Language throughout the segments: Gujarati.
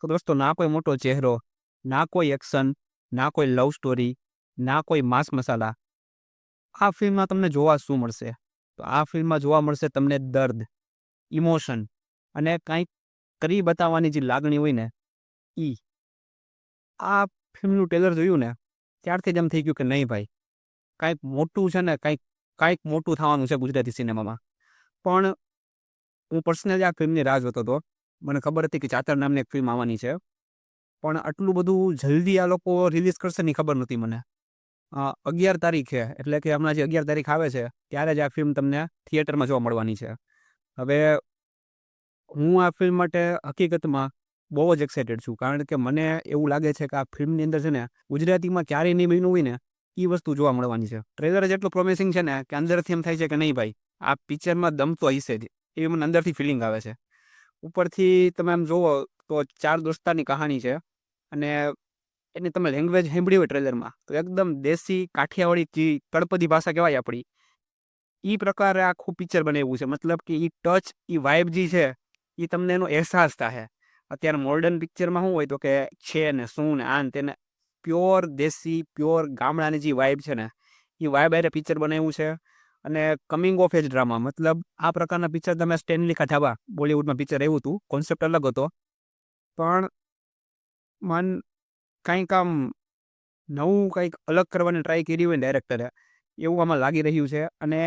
તો દોસ્તો ના કોઈ મોટો ચહેરો, ના કોઈ એક્શન, ના કોઈ લવ સ્ટોરી, ના કોઈ માસ મસાલા. આ ફિલ્મમાં તમને જોવા શું મળશે? તો આ ફિલ્મમાં જોવા મળશે તમને દર્દ, ઇમોશન અને કાંઈક કરી બતાવવાની જે લાગણી હોય ને ઈ. આ ફિલ્મનું ટ્રેલર જોયું ને ત્યારથી જ એમ થઈ ગયું કે નહીં ભાઈ, કાંઈક મોટું છે ને કાંઈક કાંઈક મોટું થવાનું છે ગુજરાતી સિનેમામાં. પણ હું પર્સનલી આ ફિલ્મની રાહ જોતો હતો. મને ખબર હતી કે ચાતર નામની એક ફિલ્મ આવવાની છે. પણ આટલું બધું જલ્દી આ લોકો રિલીઝ કરશે ની ખબર નહોતી મને. 11 તારીખે એટલે કે હમણાં જે 11 તારીખ આવે છે ત્યારે જ આ ફિલ્મ તમને થિયેટરમાં જોવા મળવાની છે. હવે હું આ ફિલ્મ માટે હકીકતમાં બહુ જ એક્સાઇટેડ છું. કારણ કે મને એવું લાગે છે કે આ ફિલ્મની અંદર છે ને ગુજરાતીમાં ક્યારેય નહીં બન્યું હોય ને એ વસ્તુ જોવા મળવાની છે. ટ્રેલર જ એટલું પ્રોમિસિંગ છે ને કે અંદરથી એમ થાય છે કે નહીં ભાઈ, આ પિક્ચરમાં દમ તો હશે જ, એવી મને અંદરથી ફિલિંગ આવે છે. ઉપરથી તમે આમ જુઓ તો 4 દોસ્તારની કહાની છે અને એની તમે લેંગ્વેજ સાંભળી હોય ટ્રેલરમાં તો એકદમ દેશી કાઠિયાવાડી જે તળપદી ભાષા કહેવાય આપણી, એ પ્રકારે આખું પિક્ચર બનાવ્યું છે. મતલબ કે એ ટચ, એ વાઇબ જે છે એ તમને એનો અહેસાસ થાય. અત્યારે મોડર્ન પિક્ચરમાં શું હોય તો કે છે ને શું ને આન તેને, પ્યોર દેશી પ્યોર ગામડાની જે વાઇબ છે ને એ વાઇબ આરે પિક્ચર બનાવ્યું છે. અને કમિંગ ઓફ એજ ડ્રામા, મતલબ આ પ્રકારના પિક્ચર તમે સ્ટેનલી ખાધાવા બોલિવૂડમાં પિક્ચર આવ્યું હતું, કોન્સેપ્ટ અલગ હતો, પણ મન કંઈક આમ નવું કંઈક અલગ કરવાની ટ્રાય કરી હોય ને ડાયરેક્ટરે, એવું આમાં લાગી રહ્યું છે. અને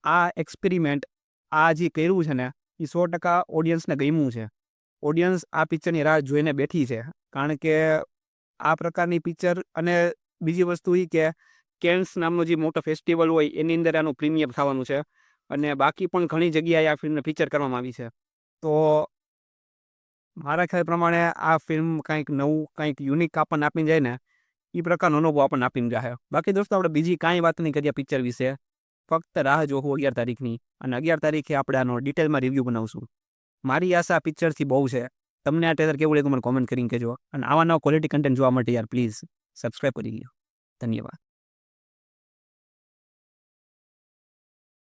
આ એક્સપેરિમેન્ટ, આ જે કર્યું છે ને એ 100% ઓડિયન્સને ગમ્યું છે. ઓડિયન્સ આ પિક્ચરની રાહ જોઈને બેઠી છે. કારણ કે આ પ્રકારની પિક્ચર, અને બીજી વસ્તુ એ કે કેન્સ નામનો જે મોટો ફેસ્ટિવલ હોય એની અંદર આનું પ્રીમિયર થવાનું છે. અને બાકી પણ ઘણી જગ્યાએ આ ફિલ્મને ફીચર કરવામાં આવી છે. તો મારા ખ્યાલ પ્રમાણે આ ફિલ્મ કંઈક નવું, કંઈક યુનિક આપણને આપીને જાય ને એ પ્રકારનો અનુભવ આપણને આપીને જાય. બાકી દોસ્તો આપણે બીજી કાંઈ વાત નહીં કરીએ પિક્ચર વિશે, ફક્ત રાહ જોવું 11 તારીખની. અને 11 તારીખે આપણે આનો ડિટેલમાં રિવ્યૂ બનાવશું. મારી આશા આ પિક્ચરથી બહુ છે. તમને આ ટ્રેલર કેવું લાગ્યું મને કોમેન્ટ કરીને કહેજો. અને આવા નવા ક્વોલિટી કન્ટેન્ટ જોવા માટે યાર પ્લીઝ સબસ્ક્રાઈબ કરી લો. ધન્યવાદ.